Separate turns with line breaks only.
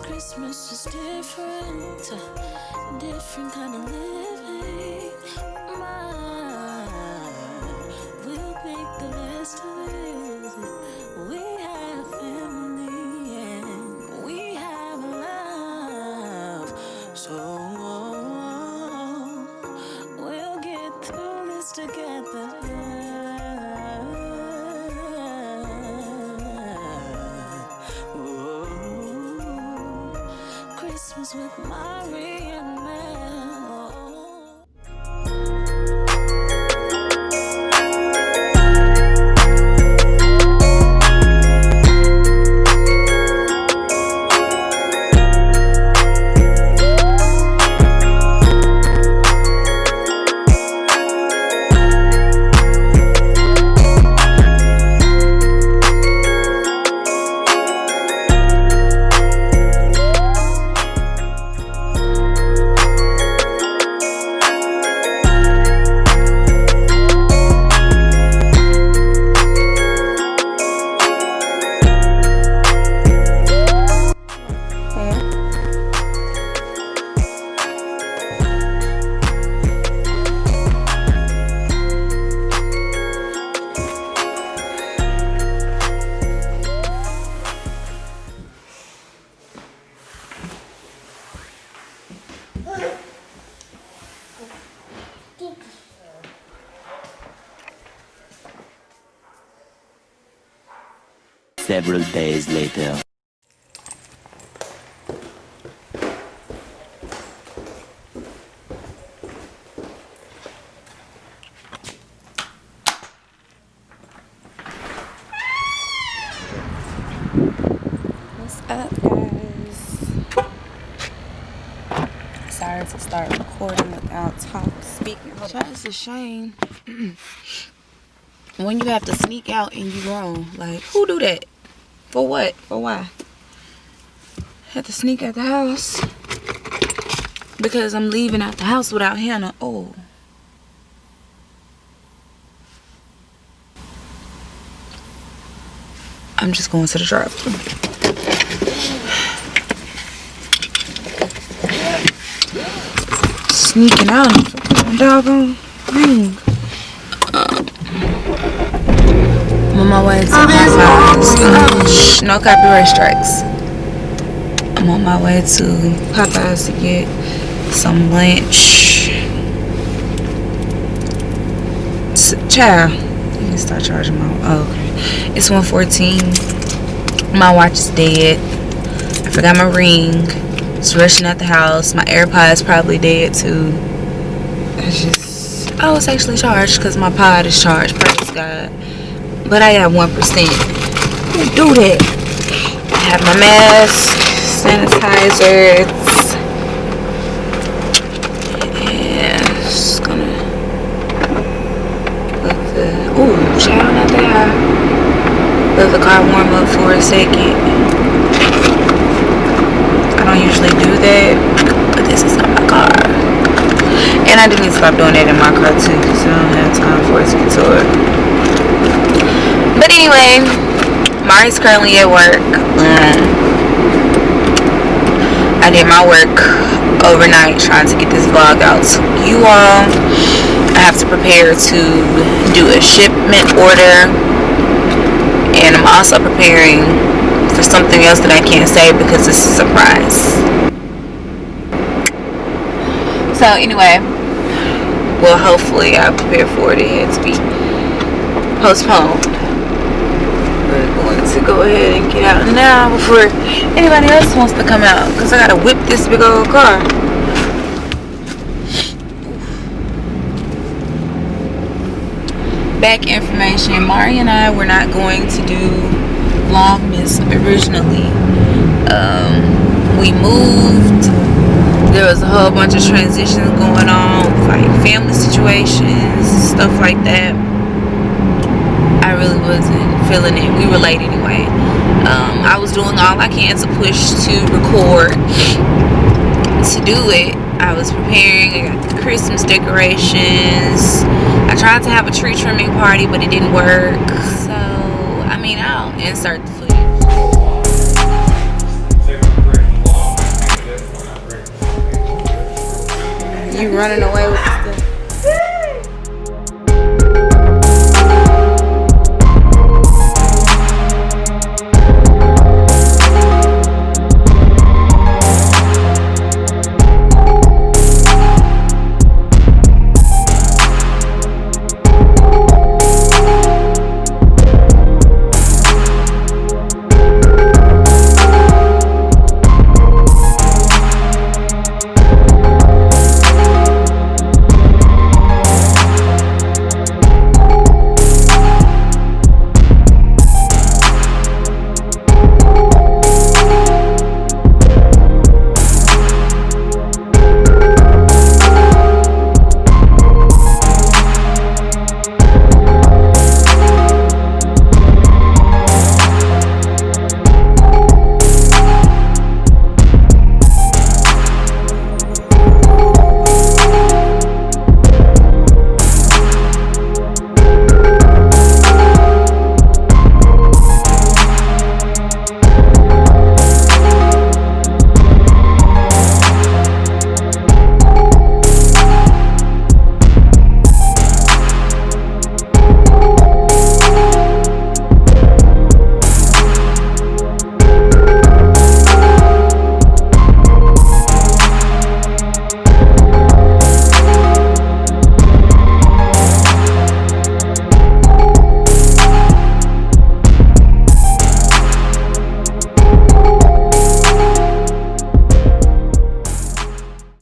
Christmas is different, different kind of living. We'll make the best of it. We have family and we have love. So we'll get through this together. Christmas with Mari and Mel.
Several days later.
What's up, guys? Sorry to start recording without speaking. It's a shame when you have to sneak out and you grown. Like, who do that? For what? For why? Had to sneak out the house because I'm leaving out the house without Hannah. Oh. I'm just going to the drive-thru. Sneaking out on the doggone ring. I'm on my way to Popeyes. No copyright strikes. I'm on my way to Popeyes to get some lunch. Child, you can start charging my. Oh, okay. It's 1:14. My watch is dead. I forgot my ring. Just rushing out the house. My AirPod's probably dead too. Oh, it's actually charged because my pod is charged. Praise God. But I got 1%. Who do that? I have my mask, sanitizers, and just gonna let the child not that high. Let the car warm up for a second. I don't usually do that, but this is not my car. And I didn't stop doing that in my car too, because I don't have time for it to get to it. But anyway, Mari's currently at work. I did my work overnight trying to get this vlog out to you all. I have to prepare to do a shipment order. And I'm also preparing for something else that I can't say because it's a surprise. So anyway, well, hopefully I prepared for it. It had to be postponed. We're going to go ahead and get out now before anybody else wants to come out, because I gotta whip this big old car. Back information: Mari and I were not going to do Vlogmas originally. We moved. There was a whole bunch of transitions going on, like family situations, stuff like that. I really wasn't feeling it. We were late anyway. I was doing all I can to push to record, to do it. I was preparing. I got the Christmas decorations. I tried to have a tree trimming party, but it didn't work. So, I mean, I'll insert the footage.
You running away with the stuff.